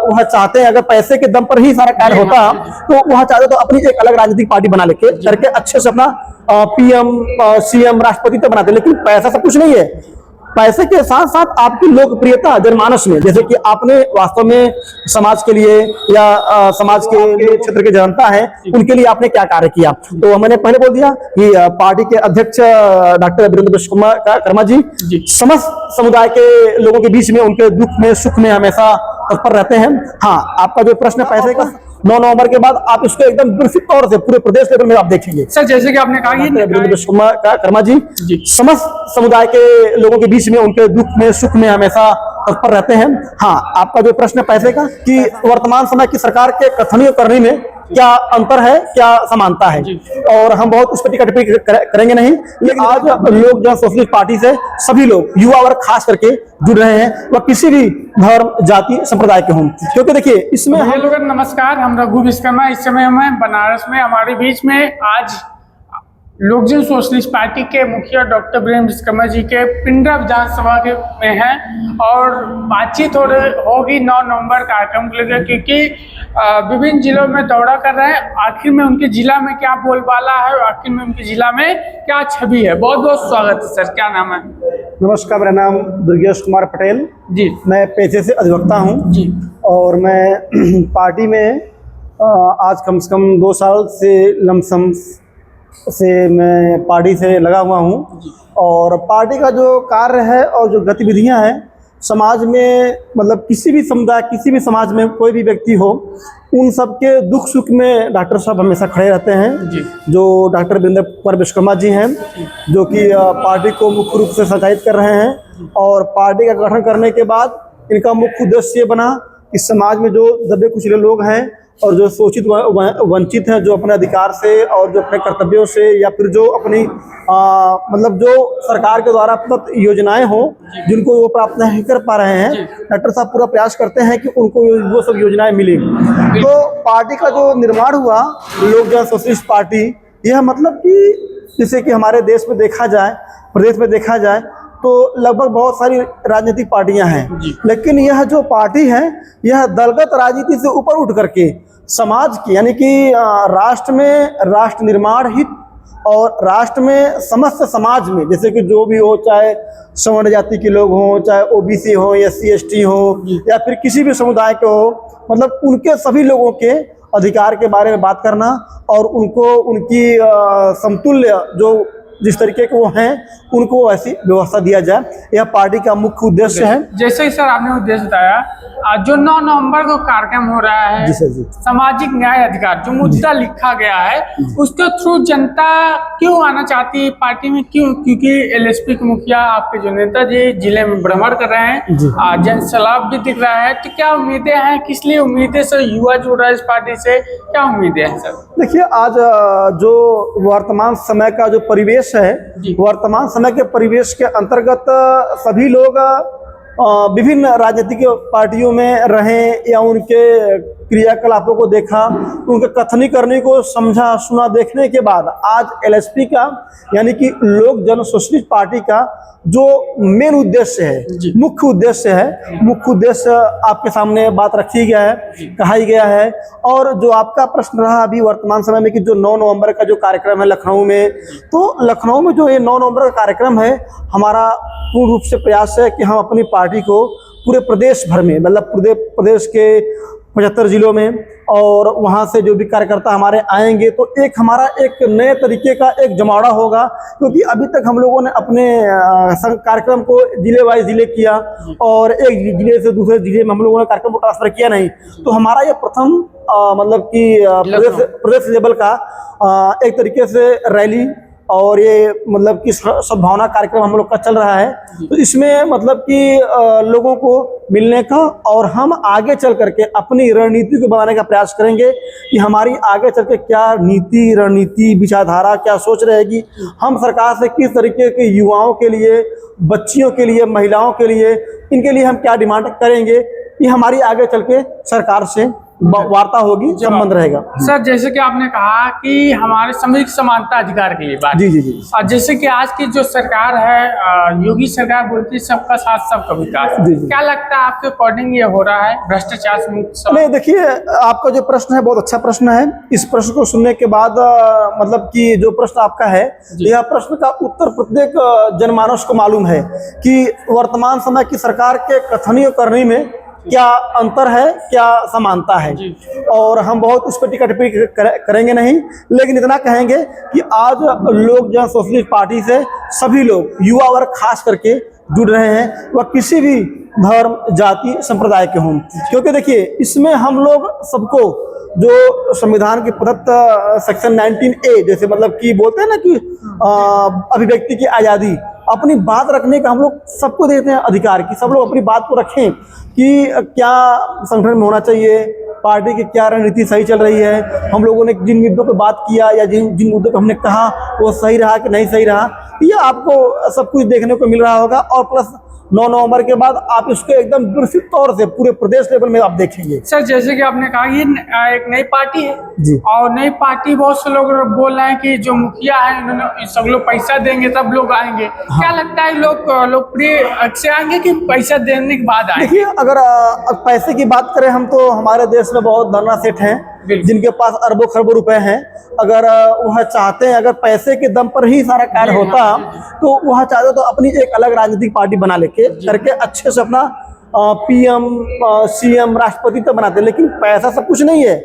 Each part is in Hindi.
वह चाहते हैं, अगर पैसे के दम पर ही सारा कार्य होता तो वह चाहते तो अपनी एक अलग राजनीतिक पार्टी बना लेके करके अच्छे से अपना पीएम सीएम राष्ट्रपति तक बनाते, लेकिन पैसा सब कुछ नहीं है। पैसे के साथ साथ आपकी लोकप्रियता जनमानस में, जैसे कि आपने वास्तव में समाज के लिए या समाज के जो क्षेत्र के जनता है उनके लिए आपने क्या कार्य किया। तो मैंने पहले बोल दिया कि पार्टी के अध्यक्ष डॉक्टर वीरेंद्र विश्वकर्मा जी समस्त समुदाय के लोगों के बीच में उनके दुख में सुख में हमेशा तत्पर रहते हैं। हाँ, आपका जो प्रश्न है पैसे का, 9 नवंबर के बाद आप इसको एकदम विस्तृत तौर से पूरे प्रदेश लेवल में आप देखेंगे। सर जैसे कि आपने कहा वीरेंद्र विश्वकर्मा जी समस्त समुदाय के लोगों के बीच में उनके दुख में सुख में हमेशा तत्पर रहते हैं। हाँ, आपका जो प्रश्न है पैसे का कि वर्तमान समय की सरकार के कथनी और करनी में क्या अंतर है, क्या समानता है, और हम बहुत उस पर टिका टिप्पणी करेंगे नहीं। लेकिन आज लोक जन सोशलिस्ट पार्टी से सभी लोग, युवा वर्ग खास करके जुड़ रहे हैं, वह किसी भी धर्म जाति संप्रदाय के हों, क्योंकि देखिए इसमें हम लोग नमस्कार, हम रघु विश्वकर्मा। इस समय हम बनारस में, हमारे बीच में आज लोक जन सोशलिस्ट पार्टी के मुखिया डॉक्टर वीरेंद्र विश्वकर्मा जी के पिंडरा विधानसभा के में हैं और बातचीत होगी 9 नवंबर कार्यक्रम को लेकर, क्योंकि विभिन्न जिलों में दौरा कर रहे हैं। आखिर में उनके जिला में क्या बोलबाला है और आखिर में उनके जिला में क्या छवि है। बहुत बहुत स्वागत है सर, क्या नाम है? नमस्कार, मेरा नाम दुर्गेश कुमार पटेल जी। मैं पेशे से अधिवक्ता हूँ जी। और मैं पार्टी में आज कम से कम 2 साल से लमसम से मैं पार्टी से लगा हुआ हूँ। और पार्टी का जो कार्य है और जो गतिविधियाँ हैं समाज में, मतलब किसी भी समुदाय, किसी भी समाज में कोई भी व्यक्ति हो, उन सबके दुख सुख में डॉक्टर साहब हमेशा खड़े रहते हैं। जी। जो डॉक्टर वीरेंद्र विश्वकर्मा जी हैं, जो कि पार्टी को मुख्य रूप से संचालित कर रहे हैं, और पार्टी का गठन करने के बाद इनका मुख्य उद्देश्य ये बना कि समाज में जो दबे कुचले लोग हैं और जो शोषित वंचित हैं, जो अपने अधिकार से और जो अपने कर्तव्यों से या फिर जो अपनी मतलब जो सरकार के द्वारा प्रदत्त योजनाएं हों जिनको वो प्राप्त नहीं कर पा रहे हैं, डॉक्टर साहब पूरा प्रयास करते हैं कि उनको वो सब योजनाएं मिले। तो पार्टी का जो निर्माण हुआ लोक जन सोशलिस्ट पार्टी, यह मतलब कि जैसे कि हमारे देश में देखा जाए, प्रदेश में देखा जाए तो लगभग बहुत सारी राजनीतिक पार्टियां हैं, लेकिन यह जो पार्टी है यह दलगत राजनीति से ऊपर उठ करके समाज की, यानी कि राष्ट्र में राष्ट्र निर्माण हित और राष्ट्र में समस्त समाज में, जैसे कि जो भी हो, चाहे सवर्ण जाति के लोग हों, चाहे ओबीसी हो, SC ST हो, या फिर किसी भी समुदाय के हो, मतलब उनके सभी लोगों के अधिकार के बारे में बात करना और उनको उनकी समतुल्य जो जिस तरीके के वो हैं उनको ऐसी व्यवस्था दिया जाए, यह पार्टी का मुख्य उद्देश्य है। जैसे ही सर आपने उद्देश्य बताया, जो 9 नवंबर को कार्यक्रम हो रहा है, जी सर जी। सामाजिक न्याय अधिकार जो मुद्दा लिखा गया है, उसके थ्रू जनता क्यों आना चाहती है पार्टी में, क्यों? क्योंकि LSP के मुखिया आपके जो नेता जी जिले में भ्रमण कर रहे हैं, जन सलाह भी दिख रहा है, तो क्या उम्मीदें हैं, किस लिए उम्मीदें सर युवा जुड़ रहा है इस पार्टी से, क्या उम्मीदें हैं सर? देखिए, आज जो वर्तमान समय का जो परिवेश है, वर्तमान समय के परिवेश के अंतर्गत सभी लोग विभिन्न राजनीतिक पार्टियों में रहें या उनके क्रियाकलापों को देखा, उनके कथनी करने को समझा सुना देखने के बाद आज LSP का, यानी कि लोक जन सोशलिस्ट पार्टी का जो मेन उद्देश्य है, मुख्य उद्देश्य आपके सामने बात रखी गया है, कहा गया है। और जो आपका प्रश्न रहा अभी वर्तमान समय में कि जो 9 नवंबर का जो कार्यक्रम है लखनऊ में, तो लखनऊ में जो ये 9 नवंबर का कार्यक्रम है, हमारा पूर्ण रूप से प्रयास है कि हम अपनी पार्टी को पूरे प्रदेश भर में, मतलब प्रदेश के 75 जिलों में, और वहाँ से जो भी कार्यकर्ता हमारे आएंगे तो एक हमारा एक नए तरीके का एक जमावड़ा होगा, क्योंकि अभी तक हम लोगों ने अपने कार्यक्रम को जिले वाइज जिले किया और एक जिले से दूसरे जिले में हम लोगों ने कार्यक्रम को ट्रांसफर किया नहीं। तो हमारा ये प्रथम मतलब कि प्रदेश लेवल का एक तरीके से रैली और ये मतलब कि सद्भावना कार्यक्रम हम लोग का चल रहा है। तो इसमें मतलब कि लोगों को मिलने का और हम आगे चल करके अपनी रणनीति को बनाने का प्रयास करेंगे कि हमारी आगे चल के क्या नीति, रणनीति, विचारधारा क्या सोच रहेगी, हम सरकार से किस तरीके के युवाओं के लिए, बच्चियों के लिए, महिलाओं के लिए, इनके लिए हम क्या डिमांड करेंगे, ये हमारी आगे चल के सरकार से वार्ता होगी, संबंध रहेगा। सर जैसे कि आपने कहा कि हमारे सामूहिक समानता अधिकार के लिए बात, जी जी जी। और जैसे कि आज की जो सरकार है, योगी सरकार बोलती है सबका साथ सबका विकास, जी, जी। क्या लगता है आपके अकॉर्डिंग ये हो रहा है भ्रष्टाचार से मुक्त समाज? नहीं, देखिए, आपका जो प्रश्न है बहुत अच्छा प्रश्न है। इस प्रश्न को सुनने के बाद मतलब कि जो प्रश्न आपका है, यह प्रश्न का उत्तर प्रत्येक जनमानस को मालूम है कि वर्तमान समय की सरकार के कथनी और करनी में क्या अंतर है, क्या समानता है। और हम बहुत उस पर टिप्पणी करेंगे नहीं, लेकिन इतना कहेंगे कि आज लोक जन सोशलिस्ट पार्टी से सभी लोग, युवा वर्ग खास करके जुड़ रहे हैं, वह किसी भी धर्म, जाति, संप्रदाय के हों। क्योंकि देखिए, इसमें हम लोग सबको जो संविधान के प्रदत्त सेक्शन 19A, जैसे मतलब कि बोलते हैं ना कि अभिव्यक्ति की आज़ादी, अपनी बात रखने का हम लोग सबको देते हैं अधिकार की सब लोग अपनी बात को रखें कि क्या संगठन में होना चाहिए, पार्टी की क्या रणनीति सही चल रही है, हम लोगों ने जिन मुद्दों पर बात किया या जिन मुद्दों पर हमने कहा वो सही रहा कि नहीं सही रहा, ये आपको सब कुछ देखने को मिल रहा होगा। और प्लस 9 नवंबर के बाद आप इसको एकदम विस्तृत तौर से पूरे प्रदेश लेवल में आप देखेंगे। सर जैसे कि आपने कहा ये एक नई पार्टी है जी। और नई पार्टी, बहुत से लोग बोल रहे हैं कि जो मुखिया है इन्होंने सब लोग पैसा देंगे तब लोग आएंगे। हाँ। क्या लगता है लोग लोकप्रिय से आएंगे कि पैसा देने के बाद आएंगे? देखिए, अगर पैसे की बात करें हम, तो हमारे देश में बहुत धरना सेठ हैं जिनके पास अरबों खरबों रुपए हैं। अगर वह चाहते हैं, अगर पैसे के दम पर ही सारा कार्य होता, तो वह चाहते तो अपनी एक अलग राजनीतिक पार्टी बना लेके करके अच्छे से अपना PM, CM, राष्ट्रपति तक बनाते। लेकिन पैसा सब कुछ नहीं है।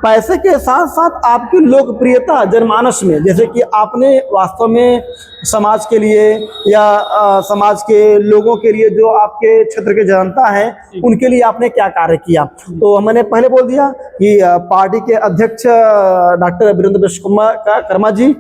पैसे के साथ साथ आपकी लोकप्रियता जनमानस में, जैसे कि आपने वास्तव में समाज के लिए या समाज के लोगों के लिए, जो आपके क्षेत्र के जनता है, उनके लिए आपने क्या कार्य किया। तो मैंने पहले बोल दिया कि पार्टी के अध्यक्ष डॉक्टर वीरेंद्र विश्वकर्मा जी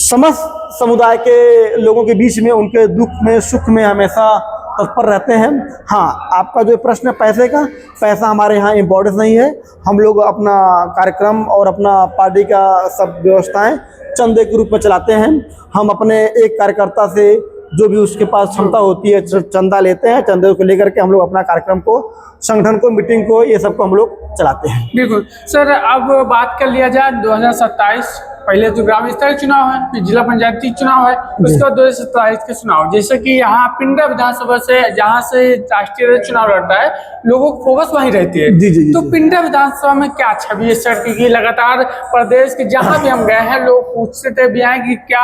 समस्त समुदाय के लोगों के बीच में, उनके दुख में सुख में हमेशा तत्पर रहते हैं। हाँ, आपका जो प्रश्न है पैसे का, पैसा हमारे यहाँ इम्पोर्टेंस नहीं है। हम लोग अपना कार्यक्रम और अपना पार्टी का सब व्यवस्थाएं चंदे के रूप में चलाते हैं। हम अपने एक कार्यकर्ता से जो भी उसके पास क्षमता होती है चंदा लेते हैं। चंदे को लेकर के हम लोग अपना कार्यक्रम को, संगठन को, मीटिंग को, ये सब को हम लोग चलाते हैं। बिल्कुल सर, अब बात कर लिया जाए 2027, पहले तो ग्राम स्तरीय चुनाव है, फिर जिला पंचायती चुनाव है, उसके बाद 2027 के चुनाव। जैसे कि यहाँ पिंडरा विधानसभा से, जहाँ से राष्ट्रीय चुनाव लड़ता है, लोगों को फोकस वहीं रहती है। जी। तो पिंडरा विधानसभा में क्या छवि है सर की? लगातार प्रदेश के जहाँ भी हम गए हैं, लोग पूछते थे भी हैं कि क्या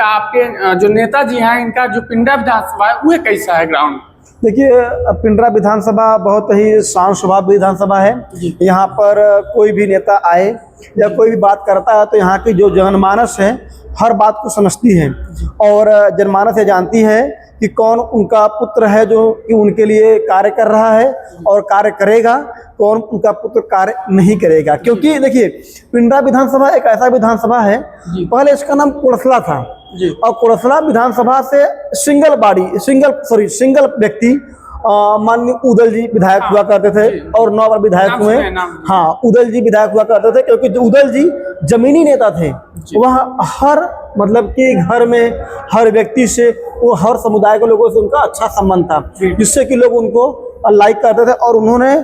आपके जो नेताजी हैं, इनका जो पिंडरा विधानसभा है वो कैसा है ग्राउंड? देखिए, पिंडरा विधानसभा बहुत ही शांत स्वभाव विधानसभा है। यहाँ पर कोई भी नेता आए या कोई भी बात करता है तो यहाँ की जो जनमानस है हर बात को समझती है, और जनमानस ये जानती है कि कौन उनका पुत्र है जो कि उनके लिए कार्य कर रहा है और कार्य करेगा, कौन उनका पुत्र कार्य नहीं करेगा। क्योंकि देखिए, पिंडरा विधानसभा एक ऐसा विधानसभा है, पहले इसका नाम कुड़सला था, और कुड़सला विधानसभा से सिंगल व्यक्ति माननीय उदल जी विधायक हुआ करते थे, और 9 बार विधायक हुए। हाँ, उदल जी विधायक हुआ करते थे, क्योंकि उदल जी जमीनी नेता थे। वह हर मतलब कि घर में हर व्यक्ति से, वो हर समुदाय के लोगों से उनका अच्छा संबंध था, जिससे कि लोग उनको लाइक करते थे, और उन्होंने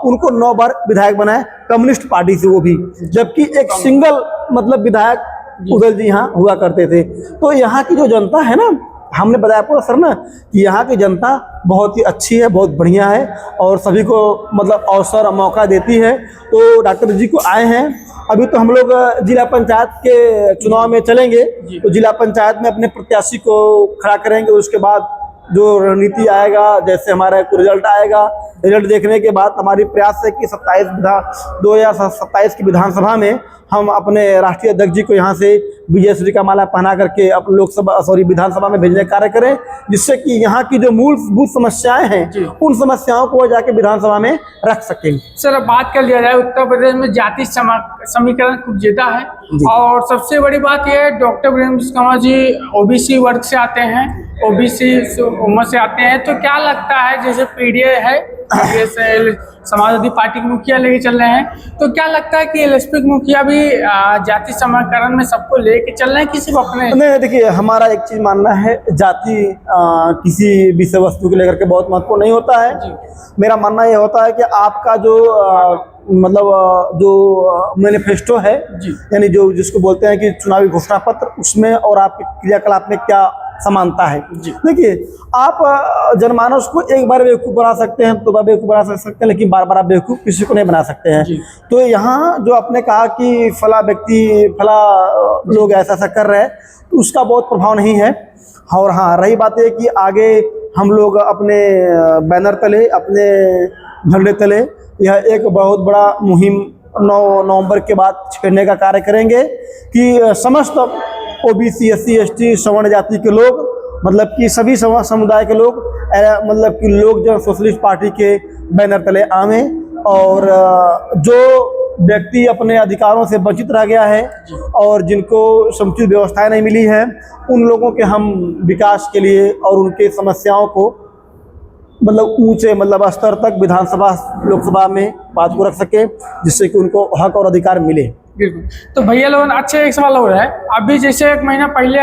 उनको 9 बार विधायक बनाए कम्युनिस्ट पार्टी से, वो भी, जबकि एक सिंगल मतलब विधायक उदल जी यहाँ हुआ करते थे। तो यहाँ की जो जनता है ना, हमने बताया पूरा सर ना कि यहाँ की जनता बहुत ही अच्छी है, बहुत बढ़िया है, और सभी को मतलब अवसर और मौका देती है। तो डॉक्टर जी को आए हैं। अभी तो हम लोग जिला पंचायत के चुनाव में चलेंगे, तो जिला पंचायत में अपने प्रत्याशी को खड़ा करेंगे। उसके बाद जो रणनीति आएगा, जैसे हमारा रिजल्ट आएगा, रिजल्ट देखने के बाद हमारी प्रयास है कि 2027 की विधानसभा में हम अपने राष्ट्रीय अध्यक्ष जी को यहाँ से विजय श्री का माला पहना करके अब विधानसभा में भेजने का कार्य करें, जिससे कि यहाँ की जो मूलभूत समस्याएं हैं उन समस्याओं को जाके विधानसभा में रख सकें। सर, अब बात कर लिया जाए, उत्तर प्रदेश में जाति समीकरण खूब ज्यादा है, और सबसे बड़ी बात यह है डॉक्टर वीरेंद्र विश्वकर्मा जी OBC वर्ग से आते हैं, OBC उम्र से आते हैं। तो क्या लगता है, जैसे PDA है समाजवादी पार्टी के मुखिया लेके चल रहे हैं, तो क्या लगता है कि एलएसपी के मुखिया भी जाति समीकरण में सबको लेके चल रहे हैं किसी को अपने? नहीं, देखिए हमारा एक चीज मानना है, जाति किसी विषय वस्तु को लेकर के बहुत महत्वपूर्ण नहीं होता है। मेरा मानना ये होता है कि आपका जो जो मैनिफेस्टो है, यानी जो जिसको बोलते हैं कि चुनावी घोषणा पत्र, उसमें और आपके क्रियाकलाप में क्या समानता है। देखिए, आप जनमानस को एक बार बेवकूफ़ बना सकते हैं, 2 बार बेवकूफ़ बना सकते हैं, लेकिन बार बार आप बेवकूफ़ किसी को नहीं बना सकते हैं। तो यहाँ जो आपने कहा कि फला व्यक्ति, फला लोग ऐसा ऐसा कर रहे हैं, तो उसका बहुत प्रभाव नहीं है। और हाँ, रही बात है कि आगे हम लोग अपने बैनर तले, अपने झंडे तले यह एक बहुत बड़ा मुहिम 9 नवंबर के बाद छेड़ने का कार्य करेंगे कि समस्त ओबीसी, एससी, एसटी, सवर्ण जाति के लोग, मतलब कि सभी समुदाय के लोग, मतलब कि लोग जन सोशलिस्ट पार्टी के बैनर तले आवें, और जो व्यक्ति अपने अधिकारों से वंचित रह गया है और जिनको समुचित व्यवस्थाएं नहीं मिली है, उन लोगों के हम विकास के लिए और उनके समस्याओं को मतलब ऊंचे स्तर तक विधानसभा, लोकसभा में बात को रख सके, जिससे कि उनको हक और अधिकार मिले। बिल्कुल। तो भैया लोगों, अच्छा एक सवाल हो रहा है, अभी जैसे 1 महीना पहले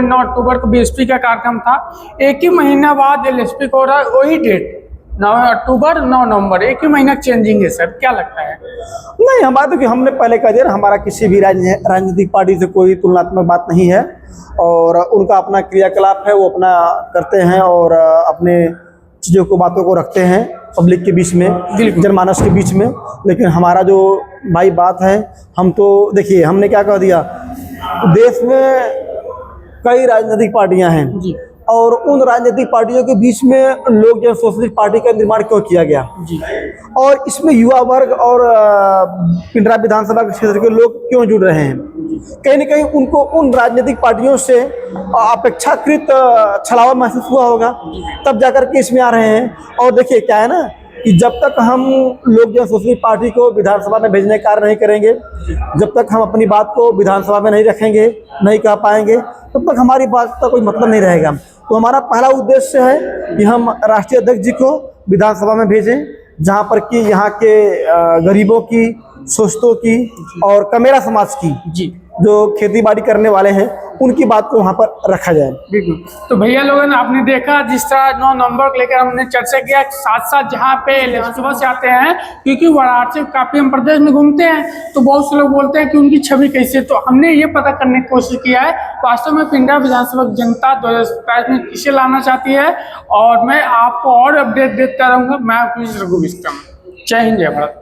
9 अक्टूबर को बीएसपी का कार्यक्रम था, एक ही महीना बाद एलएसपी को हो रहा है वही डेट, 9 अक्टूबर 9 नवंबर, एक ही महीना चेंजिंग है सर, क्या लगता है? नहीं, हम बात है कि हमने पहले कह दिया, हमारा किसी भी राजनीतिक पार्टी से कोई तुलनात्मक बात नहीं है, और उनका अपना क्रियाकलाप है, वो अपना करते हैं और अपने चीज़ों को, बातों को रखते हैं पब्लिक के बीच में, जनमानस के बीच में। लेकिन हमारा जो भाई बात है, हम तो देखिए, हमने क्या कह दिया, देश में कई राजनीतिक पार्टियां हैं और उन राजनीतिक पार्टियों के बीच में लोक जन सोशलिस्ट पार्टी का निर्माण क्यों किया गया, और इसमें युवा वर्ग और पिंडरा विधानसभा के क्षेत्र के लोग क्यों जुड़ रहे हैं। कहीं न कहीं उनको उन राजनीतिक पार्टियों से अपेक्षाकृत छलावा महसूस हुआ होगा, तब जाकर के इसमें आ रहे हैं। और देखिए क्या है ना, कि जब तक हम लोक जन सोशलिस्ट पार्टी को विधानसभा में भेजने का कार्य नहीं करेंगे, जब तक हम अपनी बात को विधानसभा में नहीं रखेंगे, नहीं कह पाएंगे, तब तक हमारी बात का कोई मतलब नहीं रहेगा। तो हमारा पहला उद्देश्य है कि हम राष्ट्रीय अध्यक्ष जी को विधानसभा में भेजें, जहां पर कि यहाँ के गरीबों की, शोषितों की और कमेरा समाज की, जो खेती बाड़ी करने वाले हैं, उनकी बात को वहाँ पर रखा जाए। बिल्कुल। तो भैया लोगों ने आपने देखा, जिस तरह 9 नवंबर को लेकर हमने चर्चा किया, साथ साथ जहाँ पे सुबह से आते हैं, क्योंकि वाराणसी काफी हम प्रदेश में घूमते हैं, तो बहुत से लोग बोलते हैं कि उनकी छवि कैसी है। तो हमने ये पता करने की कोशिश किया है वास्तव में पिंडरा विधानसभा जनता 2027 में किसे लाना चाहती है, और मैं आपको और अपडेट देता रहूँगा। मैं रघु विक्रम, जय हिंद, जय भारत।